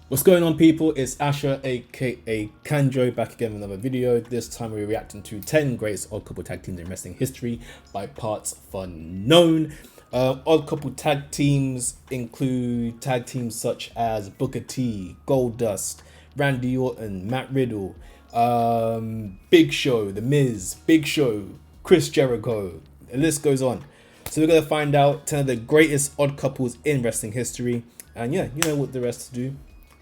What's going on, people? It's Asher, aka Kanjo, back again with another video. This time we're reacting to 10 greatest odd couple tag teams in wrestling history by parts unknown. Odd couple tag teams include tag teams such as Booker T, Goldust, Randy Orton, Matt Riddle, Big Show, The Miz, Big Show, Chris Jericho. The list goes on. So we're gonna find out 10 of the greatest odd couples in wrestling history. And yeah, you know what the rest to do.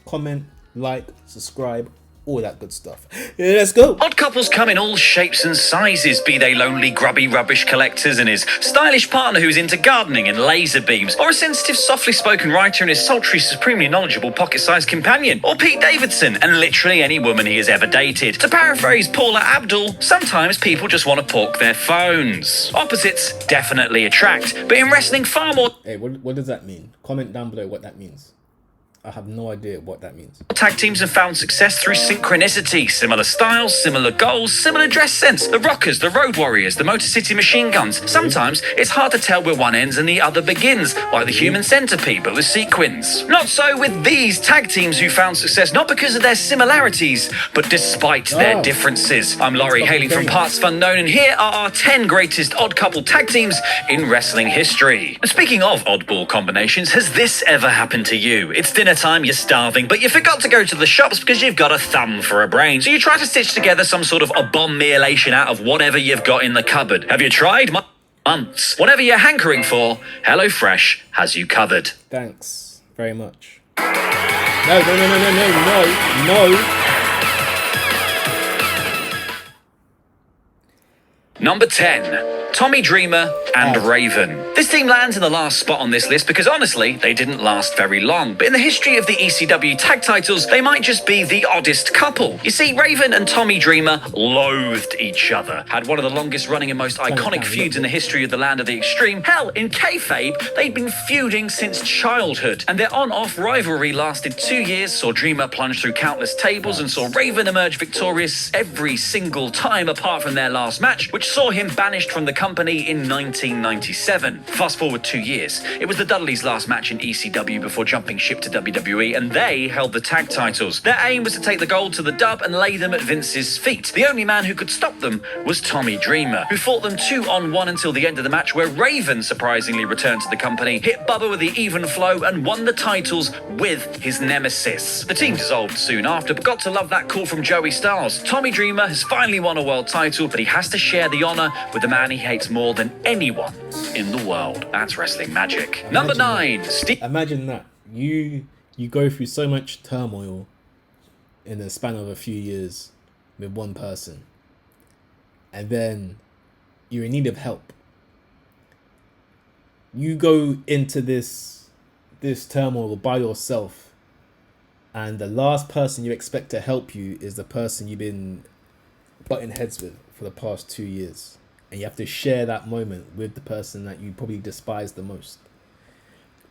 Comment, like, subscribe, all that good stuff. Yeah, let's go. Odd couples come in all shapes and sizes, be they lonely, grubby rubbish collectors and his stylish partner who's into gardening and laser beams, or a sensitive, softly spoken writer and his sultry, supremely knowledgeable pocket-sized companion, or Pete Davidson and literally any woman he has ever dated. To paraphrase Paula Abdul, sometimes people just want to pork their phones. Opposites definitely attract, but in wrestling far more... Hey, what does that mean? Comment down below what that means. I have no idea what that means. Tag teams have found success through synchronicity, similar styles, similar goals, similar dress sense. The Rockers, the Road Warriors, the Motor City Machine Guns. Sometimes it's hard to tell where one ends and the other begins, like the Human Centipede but with sequins. Not so with these tag teams who found success not because of their similarities, but despite their differences. I'm Laurie, hailing from Parts Unknown, and here are our 10 greatest odd couple tag teams in wrestling history. And speaking of oddball combinations, has this ever happened to you? It's dinner time, you're starving, but you forgot to go to the shops because you've got a thumb for a brain. So you try to stitch together some sort of abomination out of whatever you've got in the cupboard. Have you tried? Months. Whatever you're hankering for, HelloFresh has you covered. Thanks very much. No. Number 10. Tommy Dreamer and Raven. This team lands in the last spot on this list because honestly, they didn't last very long. But in the history of the ECW tag titles, they might just be the oddest couple. You see, Raven and Tommy Dreamer loathed each other, had one of the longest running and most iconic feuds in the history of the Land of the Extreme. Hell, in kayfabe, they'd been feuding since childhood. And their on-off rivalry lasted 2 years, saw Dreamer plunge through countless tables and saw Raven emerge victorious every single time apart from their last match, which saw him banished from the company in 1997. Fast forward 2 years. It was the Dudleys' last match in ECW before jumping ship to WWE, and they held the tag titles. Their aim was to take the gold to the dub and lay them at Vince's feet. The only man who could stop them was Tommy Dreamer, who fought them 2-on-1 until the end of the match, where Raven surprisingly returned to the company, hit Bubba with the even flow, and won the titles with his nemesis. The team dissolved soon after, but got to love that call from Joey Styles. Tommy Dreamer has finally won a world title, but he has to share the honor with the man he hates more than anyone in the world. That's wrestling magic. Number 9. Imagine that. You go through so much turmoil in the span of a few years with one person, and then you're in need of help. You go into this turmoil by yourself, and the last person you expect to help you is the person you've been butting heads with for the past 2 years. And you have to share that moment with the person that you probably despise the most.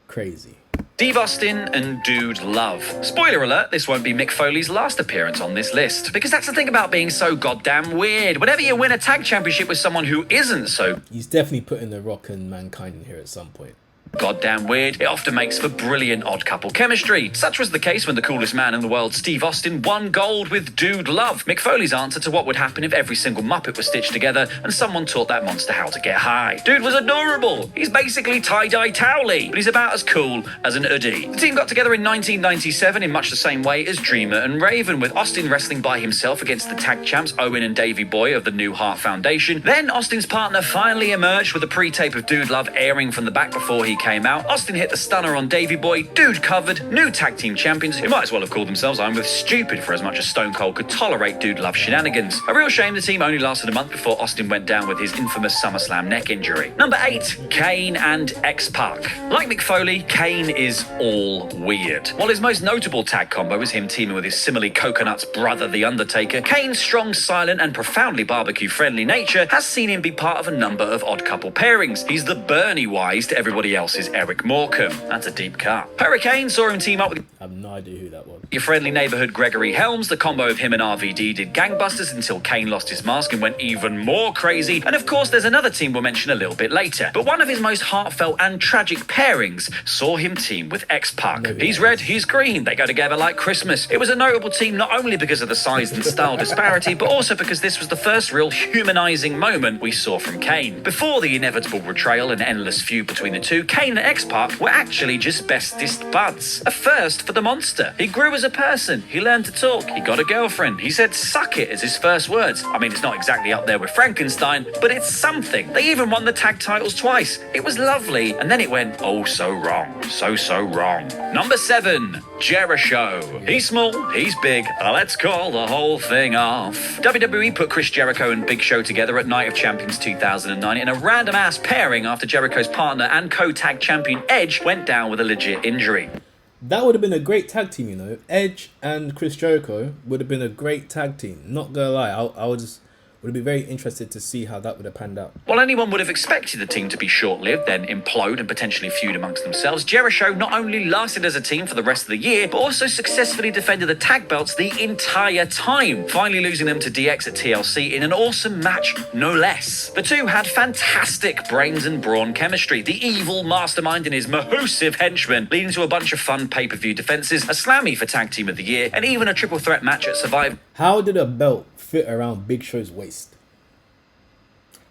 Crazy. Steve Austin and Dude Love. Spoiler alert, this won't be Mick Foley's last appearance on this list. Because that's the thing about being so goddamn weird. Whenever you win a tag championship with someone who isn't so... He's definitely putting The Rock and Mankind in here at some point. Goddamn weird, it often makes for brilliant odd couple chemistry. Such was the case when the coolest man in the world, Steve Austin, won gold with Dude Love, Mick Foley's answer to what would happen if every single Muppet was stitched together and someone taught that monster how to get high. Dude was adorable. He's basically tie-dye Towley, but he's about as cool as an Uddy. The team got together in 1997 in much the same way as Dreamer and Raven, with Austin wrestling by himself against the tag champs Owen and Davey Boy of the New Heart Foundation. Then Austin's partner finally emerged with a pre-tape of Dude Love airing from the back before he came out. Austin hit the stunner on Davey Boy, Dude covered, new tag team champions who might as well have called themselves I'm With Stupid for as much as Stone Cold could tolerate Dude Love shenanigans. A real shame the team only lasted a month before Austin went down with his infamous SummerSlam neck injury. Number 8. Kane and X-Pac. Like Mick Foley, Kane is all weird. While his most notable tag combo is him teaming with his similarly coconut's brother, The Undertaker, Kane's strong, silent and profoundly barbecue-friendly nature has seen him be part of a number of odd couple pairings. He's the Bernie Wise to everybody else Force's Eric Morecambe. That's a deep cut. Hurricane saw him team up with I have no idea who that was. your friendly neighborhood Gregory Helms. The combo of him and RVD did gangbusters until Kane lost his mask and went even more crazy. And of course, there's another team we'll mention a little bit later. But one of his most heartfelt and tragic pairings saw him team with X-Pac. He's red, he's green. They go together like Christmas. It was a notable team not only because of the size and style disparity, but also because this was the first real humanizing moment we saw from Kane. Before the inevitable betrayal and endless feud between the two, Kane and X-Pac were actually just bestest buds. A first for the monster. He grew as a person. He learned to talk. He got a girlfriend. He said "suck it" as his first words. I mean, it's not exactly up there with Frankenstein, but it's something. They even won the tag titles twice. It was lovely, and then it went oh so wrong. So wrong. Number 7, Jericho. He's small, he's big. Let's call the whole thing off. WWE put Chris Jericho and Big Show together at Night of Champions 2009 in a random ass pairing after Jericho's partner and co-tag champion Edge went down with a legit injury. That would have been a great tag team, you know. Edge and Chris Jericho would have been a great tag team. Not gonna lie, I would be very interested to see how that would have panned out. While anyone would have expected the team to be short-lived, then implode and potentially feud amongst themselves, Jericho not only lasted as a team for the rest of the year, but also successfully defended the tag belts the entire time, finally losing them to DX at TLC in an awesome match, no less. The two had fantastic brains and brawn chemistry, the evil mastermind and his mahoosive henchmen, leading to a bunch of fun pay-per-view defenses, a Slammy for Tag Team of the Year, and even a triple threat match at Survivor. How did a belt fit around Big Show's waist?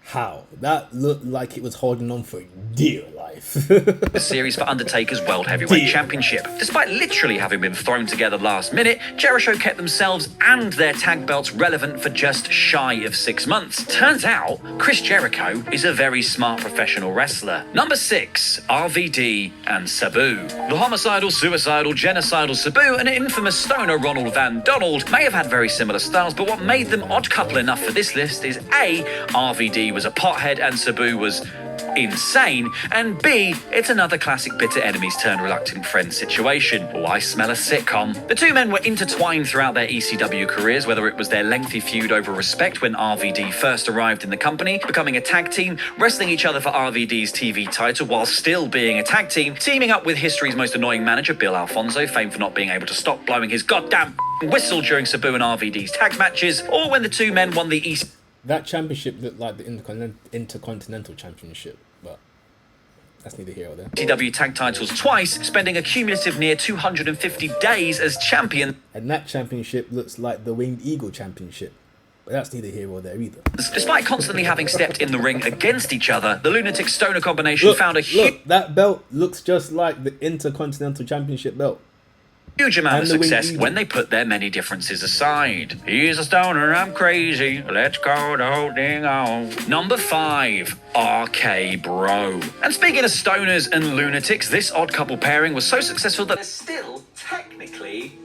How? That looked like it was holding on for dear life. The series for Undertaker's World Heavyweight Championship. Despite literally having been thrown together last minute, Jericho kept themselves and their tag belts relevant for just shy of 6 months. Turns out, Chris Jericho is a very smart professional wrestler. Number 6, RVD and Sabu. The homicidal, suicidal, genocidal Sabu and infamous stoner Ronald Van Donald may have had very similar styles, but what made them odd couple enough for this list is A, RVD was a pothead and Sabu was insane, and B, it's another classic bitter enemies turned reluctant friends situation. Oh, I smell a sitcom. The two men were intertwined throughout their ECW careers, whether it was their lengthy feud over respect when RVD first arrived in the company, becoming a tag team, wrestling each other for RVD's TV title while still being a tag team, teaming up with history's most annoying manager Bill Alfonso, famed for not being able to stop blowing his goddamn whistle during Sabu and RVD's tag matches, or when the two men won the That championship looked like the Intercontinental Championship, but that's neither here or there. ECW tag titles twice, spending a cumulative near 250 days as champion. And that championship looks like the Winged Eagle Championship, but that's neither here or there either. Despite constantly having stepped in the ring against each other, the lunatic stoner combination found a Look, that belt looks just like the Intercontinental Championship belt. Huge amount of success when they put their many differences aside. He's a stoner, I'm crazy. Let's call the whole thing off. Number 5, RK Bro. And speaking of stoners and lunatics, this odd couple pairing was so successful that they're still technically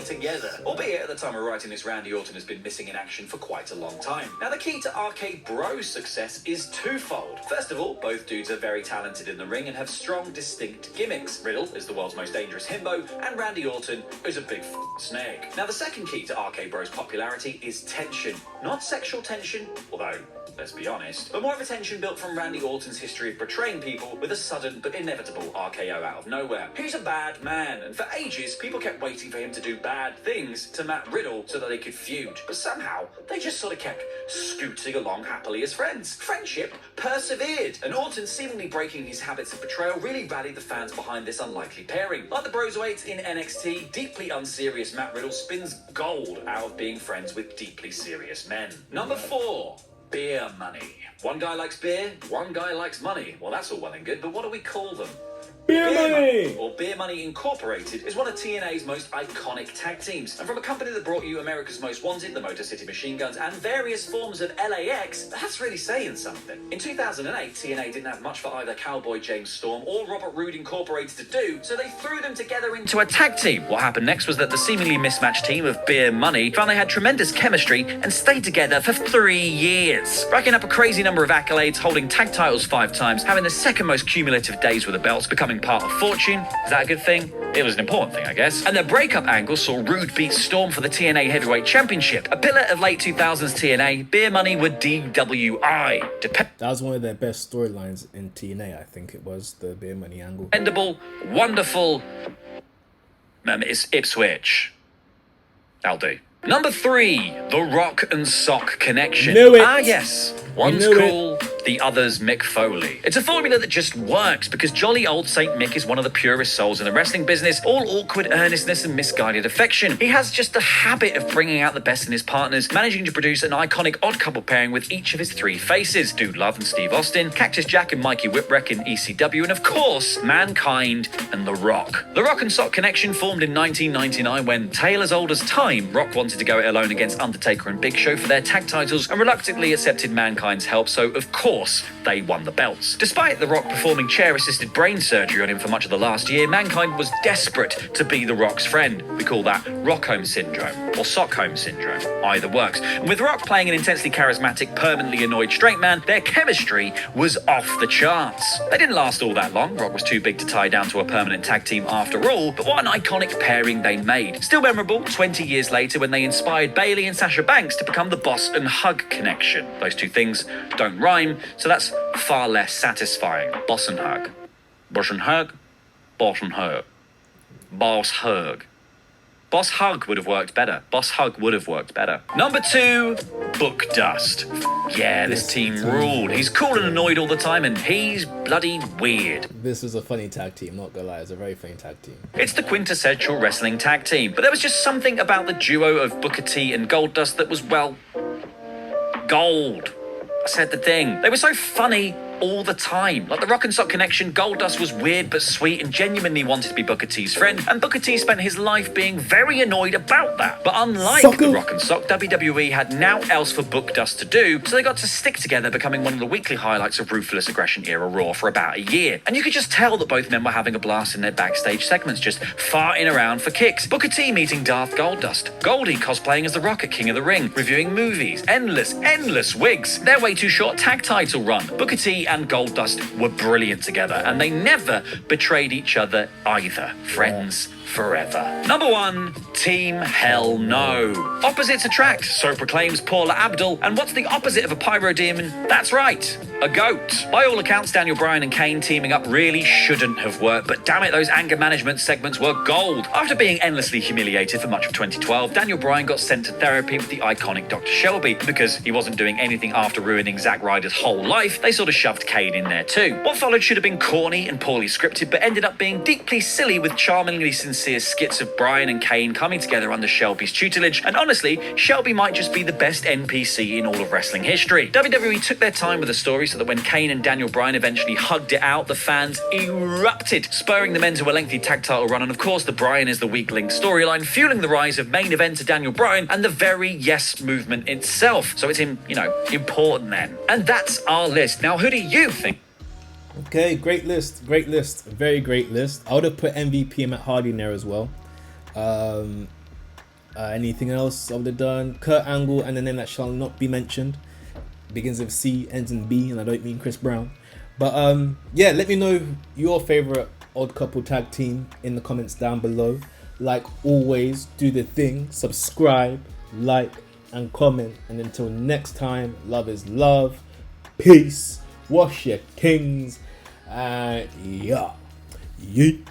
together. Albeit at the time of writing this, Randy Orton has been missing in action for quite a long time. Now the key to RK Bro's success is twofold. First of all, both dudes are very talented in the ring and have strong, distinct gimmicks. Riddle is the world's most dangerous himbo, and Randy Orton is a big snake. Now the second key to RK Bro's popularity is tension. Not sexual tension, although let's be honest, but more of a tension built from Randy Orton's history of betraying people with a sudden but inevitable RKO out of nowhere. He's a bad man, and for ages, people kept waiting for him to do bad things to Matt Riddle so that they could feud. But somehow, they just sort of kept scooting along happily as friends. Friendship persevered, and Orton, seemingly breaking his habits of betrayal, really rallied the fans behind this unlikely pairing. Like the Broserweights in NXT, deeply unserious Matt Riddle spins gold out of being friends with deeply serious men. Number 4. Beer money. One guy likes beer, one guy likes money. Well, that's all well and good, but what do we call them? Beer Money! Or Beer Money Incorporated is one of TNA's most iconic tag teams. And from a company that brought you America's Most Wanted, the Motor City Machine Guns, and various forms of LAX, that's really saying something. In 2008, TNA didn't have much for either Cowboy James Storm or Robert Roode Incorporated to do, so they threw them together into a tag team. What happened next was that the seemingly mismatched team of Beer Money found they had tremendous chemistry and stayed together for 3 years, racking up a crazy number of accolades, holding tag titles 5 times, having the second most cumulative days with the belts, becoming part of Fortune. Is that a good thing? it was an important thing, I guess. And their breakup angle saw Rude beat Storm for the TNA Heavyweight Championship. A pillar of late 2000s TNA, Beer Money were DWI. That was one of their best storylines in TNA, I think it was, the Beer Money angle. Dependable, wonderful, it's Ipswich. That'll do. Number 3, the Rock and Sock connection. Knew it. Ah, yes. One's cool, the other's Mick Foley. It's a formula that just works because jolly old Saint Mick is one of the purest souls in the wrestling business, all awkward earnestness and misguided affection. He has just a habit of bringing out the best in his partners, managing to produce an iconic odd couple pairing with each of his 3 faces, Dude Love and Steve Austin, Cactus Jack and Mikey Whipwreck in ECW, and of course, Mankind and The Rock. The Rock and Sock connection formed in 1999 when, tale as old as time, Rock wanted to go it alone against Undertaker and Big Show for their tag titles and reluctantly accepted Mankind's help, so of course they won the belts. Despite The Rock performing chair-assisted brain surgery on him for much of the last year, Mankind was desperate to be The Rock's friend. We call that Rockholm syndrome or Sockholm syndrome. Either works. And with Rock playing an intensely charismatic, permanently annoyed straight man, their chemistry was off the charts. They didn't last all that long. Rock was too big to tie down to a permanent tag team after all, but what an iconic pairing they made. Still memorable 20 years later when they inspired Bayley and Sasha Banks to become the Boss and Hug connection. Those two things don't rhyme, so that's far less satisfying. Boss and Hug. Boss and Hug. Boss and Hug. Boss Hug. Boss Hug would have worked better. Boss Hug would have worked better. Number 2, Book Dust. Yeah, this team ruled. He's cool and annoyed all the time, and he's bloody weird. This is a funny tag team, not gonna lie. It's a very funny tag team. It's the quintessential wrestling tag team, but there was just something about the duo of Booker T and Goldust that was, well, gold. I said the thing. They were so funny all the time. Like the Rock and Sock connection, Goldust was weird but sweet and genuinely wanted to be Booker T's friend, and Booker T spent his life being very annoyed about that. But unlike the Rock and Sock, WWE had now else for Book Dust to do, so they got to stick together, becoming one of the weekly highlights of Ruthless Aggression era Raw for about a year. And you could just tell that both men were having a blast in their backstage segments, just farting around for kicks. Booker T meeting Darth Goldust, Goldie cosplaying as the Rock at King of the Ring, reviewing movies, endless wigs, their way too short tag title run. Booker T and Goldust were brilliant together, and they never betrayed each other either. Friends forever. Number 1, Team Hell No. Opposites attract, so proclaims Paula Abdul, and what's the opposite of a pyro demon? That's right, a goat. By all accounts, Daniel Bryan and Kane teaming up really shouldn't have worked, but damn it, those anger management segments were gold. After being endlessly humiliated for much of 2012, Daniel Bryan got sent to therapy with the iconic Dr. Shelby. Because he wasn't doing anything after ruining Zack Ryder's whole life, they sort of shoved Kane in there too. What followed should have been corny and poorly scripted, but ended up being deeply silly with charmingly sincere skits of Bryan and Kane coming together under Shelby's tutelage, and honestly, Shelby might just be the best NPC in all of wrestling history. WWE took their time with the story so that when Kane and Daniel Bryan eventually hugged it out, the fans erupted, spurring them into a lengthy tag title run, and of course the Bryan is the weak link storyline, fueling the rise of main eventer Daniel Bryan and the very Yes movement itself. So it's, important then. And that's our list. Now, who do you think? Okay, great list, very great list. I would have put MVP and Matt Hardy in there as well. Anything else I would have done? Kurt Angle and the name that shall not be mentioned. Begins with C, ends in B, and I don't mean Chris Brown. But yeah, let me know your favorite odd couple tag team in the comments down below. Like always, do the thing, subscribe, like, and comment. And until next time, love is love, peace, wash your kings, and yeah, yeet.